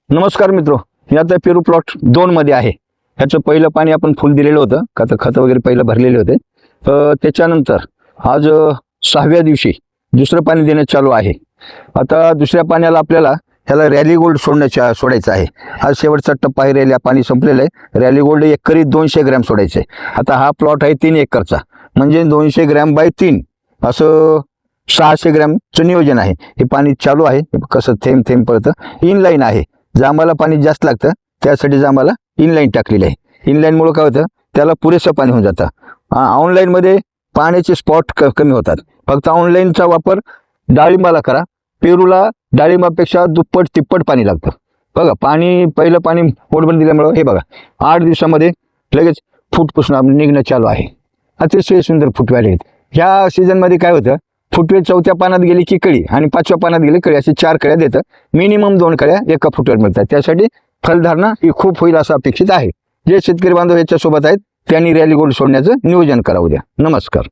नमस्कार मित्रो, मी आता पेरू प्लॉट 2 मध्ये आहे. ह्याचं पहिलं पाणी आपण फुल दिलेलं होतं, खत वगैरे पहिलं भरलेले होते. त्याच्यानंतर आज 6व्या दिवशी दुसरं पाणी देणं चालू आहे. आता दुसऱ्या पाण्याला आपल्याला ह्याला रॅली गोल्ड सोडायचं आहे. आज शेवटचा टप्पा आहे. रॅली पाणी संपलेलं आहे. रॅली गोल्ड एकरी 200 ग्रॅम सोडायचं आहे. आता हा प्लॉट आहे 3 एकरचा, म्हणजे 200 ग्रॅम बाय 3 असं 600 ग्रॅमचं नियोजन आहे. हे पाणी चालू आहे. कसं थेंब थेंब पडतं. इनलाईन आहे. जांबाला पाणी जास्त लागतं, त्यासाठी जांबाला इनलाईन टाकलेलं आहे. इनलाईनमुळे काय होतं, त्याला पुरेसं पाणी होऊन जातं. ऑनलाईनमध्ये पाण्याचे स्पॉट कमी होतात. फक्त ऑनलाईनचा वापर डाळिंबाला करा. पेरूला डाळिंबापेक्षा दुप्पट तिप्पट पाणी लागतं. बघा, पहिलं पाणी पोटभर दिल्यामुळं हे बघा 8 दिवसामध्ये लगेच फुटपुसून निघणं चालू आहे. अतिशय सुंदर फुटवे आले आहेत. ह्या सीझनमध्ये काय होतं, फुटवे 4थ्या पानात गेली की कळी आणि 5व्या पानात गेली कळी, अशी 4 कळ्या देतं. मिनिमम 2 कळ्या एका फुटव्यावर मिळतात. त्यासाठी फलधारणा ही खूप होईल असं अपेक्षित आहे. जे शेतकरी बांधव याच्यासोबत आहेत त्यांनी रॅली गोल्ड सोडण्याचं नियोजन करावं. द्या. नमस्कार.